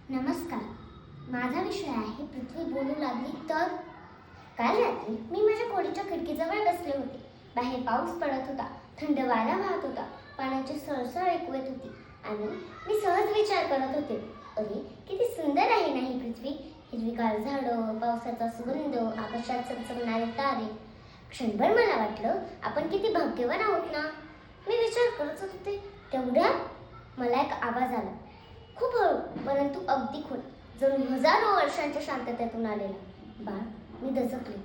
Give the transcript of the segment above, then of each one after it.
नमस्कार. माझा विषय आहे पृथ्वी बोलू लागली तर. काल रात्री मी माझ्या खोलीच्या खिडकीजवळ बसले होते. बाहेर पाऊस पडत होता, थंड वारा वाहत होता, पाण्याची सळसळ ऐकू येत होती आणि मी सहज विचार करत होते, अरे किती सुंदर आहे ना ही पृथ्वी. हिरवीगार झाडं, पावसाचा सुगंध, आकाशात चमचमणारे तारे. क्षणभर मला वाटलं आपण किती भाग्यवान आहोत ना. मी विचार करत होते तेवढ्यात मला एक आवाज आला, खूप हळू परंतु अगदी खोल, जणू हजारो वर्षांच्या शांततेतून आलेला. बाळ, मी दचकले.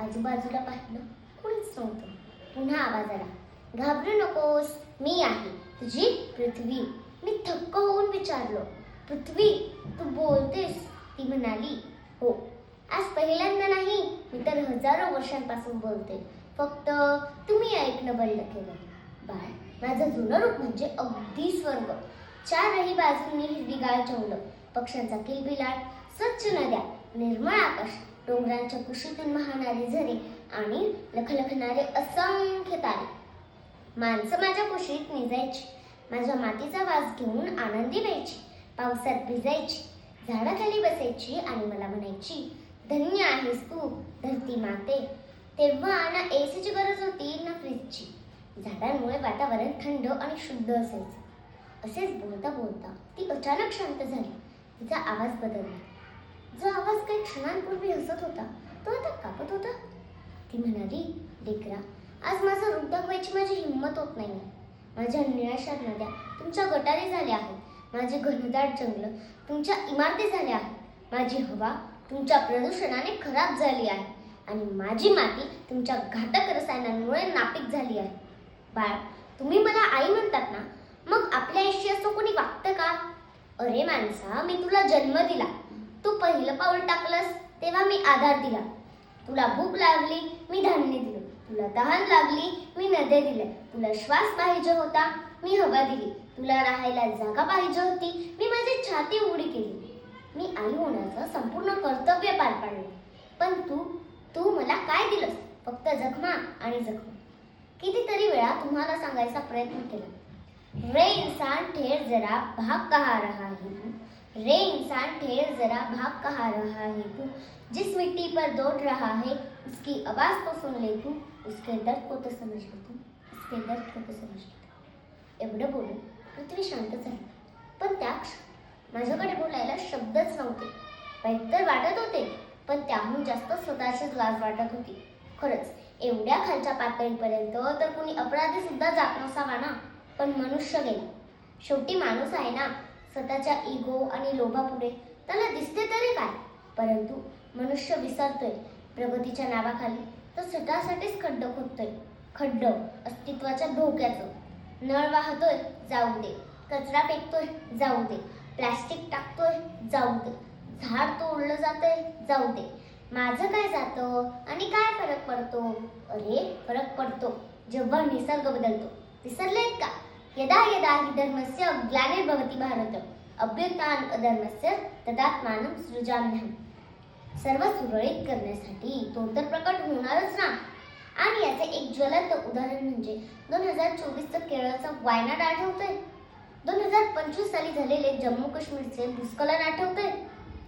आजूबाजूला पाहिलं, कोणीच नव्हतं. पुन्हा आवाज आला, घाबरू नकोस, मी आहे तुझी पृथ्वी. मी थक्क होऊन विचारलो, पृथ्वी तू बोलतेस? ती म्हणाली, हो, आज पहिल्यांदा नाही, मी तर हजारो वर्षांपासून बोलते, फक्त तुम्ही ऐकणं बंद केलं. बाळ, माझं जुनं रूप म्हणजे अगदी स्वर्ग. चारही बाजूंनी हिरवीगार जंगलं, पक्ष्यांचा किलबिलाट, स्वच्छ नद्या, निर्मळ आकाश, डोंगरांच्या कुशीतून वाहणारे झरे आणि लखलखणारे असंख्य तारे. माणसं माझ्या कुशीत निजायची, माझ्या मातीचा वास घेऊन आनंदी व्हायची, पावसात भिजायची, झाडाखाली बसायची आणि मला म्हणायची, धन्य आहेस तू धरती माते. तेव्हा ना एसीची गरज होती ना फ्रीजची. झाडांमुळे वातावरण थंड आणि शुद्ध असायचं. असेच बोलता बोलता ती अचानक शांत झाली. तिचा आवाज बदलला. जो आवाज काही क्षणांपूर्वी हसत होता तो आता कापत होता. ती म्हणाली, लेकरा, आज माझं रूप दाखवायची माझी हिंमत होत नाही. माझ्या निळाशार नद्या तुमच्या गटारी झाल्या आहेत, माझे घनदाट जंगल तुमच्या इमारती झाल्या आहेत, माझी हवा तुमच्या प्रदूषणाने खराब झाली आहे आणि माझी माती तुमच्या घातक रसायनांमुळे नापीक झाली आहे. बाळ, तुम्ही मला आई म्हणतात ना, मग आपल्या आयुष्य असं कोणी वागतं का? अरे माणसा, मी तुला जन्म दिला, तू पहिलं पाऊल टाकलंस तेव्हा मी आधार दिला. तुला भूक लागली, मी धान्य दिलं. तुला तहान लागली, मी नद्या दिल्या. तुला श्वास पाहिजे होता, मी हवा दिली. तुला राहायला जागा पाहिजे होती, मी माझी छाती उघडी केली. मी आई होण्याचं संपूर्ण कर्तव्य पार पाडलं. पण तू मला काय दिलंस? फक्त जखमा आणि जखमा. कितीतरी वेळा तुम्हाला सांगायचा प्रयत्न केला, रे इंसान ठहर जरा, भाग कहाँ रहा है तू. रे इंसान ठहर जरा, भाग कहाँ रहा है तू. जिस मिट्टी पर दौड़ रहा है उसकी आवाज को सुन ले तू. उसके दर्द को तो समझ ले तू. उसके दर्द को तो समझ ले तू. एवढं बोलून पृथ्वी शांत झाली. पण त्या माझ्याकडे बोलायला शब्दच नव्हते. वाईट तर वाटत होते, पण त्याहून जास्त स्वतःचीच लाज वाटत होती. खरंच एवढ्या खालच्या पातळीपर्यंत तर कोणी अपराधी सुद्धा जात नसावा ना. पण मनुष्य गेला. शेवटी माणूस आहे ना. स्वतःच्या इगो आणि लोभापुढे त्याला दिसते तरी काय. परंतु मनुष्य विसरतोय प्रगतीच्या नावाखाली तर स्वतःसाठीच खड्ड खोदतोय. खड्ड अस्तित्वाच्या धोक्याचं. नळ वाहतोय, जाऊ दे. कचरा फेकतोय, जाऊ दे. प्लास्टिक टाकतोय, जाऊ दे. झाड तोडलं जातंय, जाऊ दे. माझं काय जातं आणि काय फरक पडतो? अरे फरक पडतो जेव्हा निसर्ग बदलतो. विसरलेत का? यदा यदा हि धर्मस्य ग्लानिर्भवति भारत अभ्युत्थान अधर्मस्य तदात्मानं सृजाम्यहम्. सर्व सुरळीत करण्यासाठी तो तर प्रकट होणारच ना. आणि याचे एक ज्वलंत उदाहरण म्हणजे 2024चं केरळचं वायनाड आठवतंय? 2025 साली झालेले जम्मू काश्मीरचे भूस्खलन आठवतंय?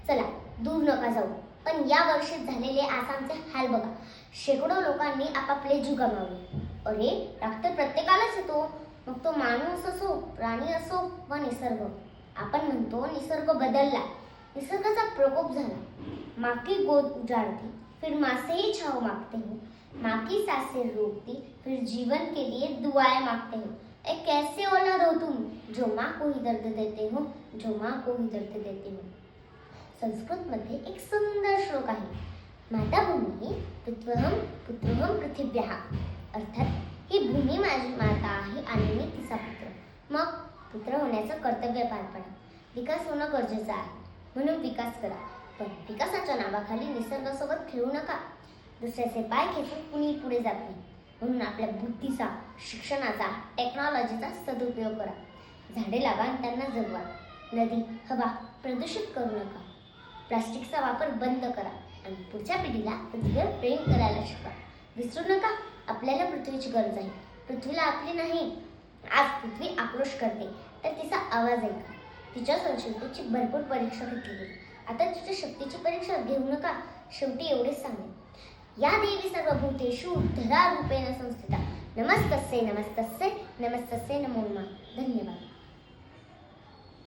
चला दूर नका जाऊ, पण या वर्षी झालेले आसामचे हाल बघा. शेकडो लोकांनी आपापले जीव गमावले. अरे राग तर प्रत्येकालाच येतो, मग तो माणूस असो, प्राणी असो वा निसर्ग. आपण म्हणतो निसर्ग बदलला, निसर्गाचा प्रकोप झाला. माकी गोद उजाड़ती फिर माँ से ही छाव मांगते हो, माँ की सांसें रोकती फिर जीवन के लिए दुआएं मांगते हो. एक कैसे औलाद हो तुम जो माँ को ही दर्द देते हो, जो माँ को ही दर्द देते हो. संस्कृत मध्ये एक सुंदर श्लोक आहे, माता भूमी पुत्रहम पुत्रहम पृथिव्याः. अर्थात ही भूमी माझी माता आहे आणि मी तिचा पुत्र. मग पुत्र होण्याचं कर्तव्य पार पाडा. विकास होणं गरजेचं आहे, म्हणून विकास करा. पण विकासाच्या नावाखाली निसर्गासोबत खेळू नका. दुसऱ्याचे पाय खेचून कुणी पुढे जात नाही. म्हणून आपल्या बुद्धीचा, शिक्षणाचा, टेक्नॉलॉजीचा सदुपयोग करा. झाडे लावा आणि त्यांना जगवा. नदी, हवा प्रदूषित करू नका. प्लास्टिकचा वापर बंद करा आणि पुढच्या पिढीला पृथ्वीवर प्रेम करायला शिका. विसरू नका, आपल्याला पृथ्वीची गरज आहे. पृथ्वीला आपली नाही. आज पृथ्वी आक्रोश करते तर तिचा आवाज ऐका. तिच्या संशोधनाची भरपूर परीक्षा घेतली गेली. आता तिच्या शक्तीची परीक्षा घेऊ नका. शेवटी एवढेच सांगेन, या देवी सर्वभूतेषु धरा रूपेण संस्थिता. नमस्तस्यै नमस्तस्यै नमस्तस्यै नमो नमः. धन्यवाद.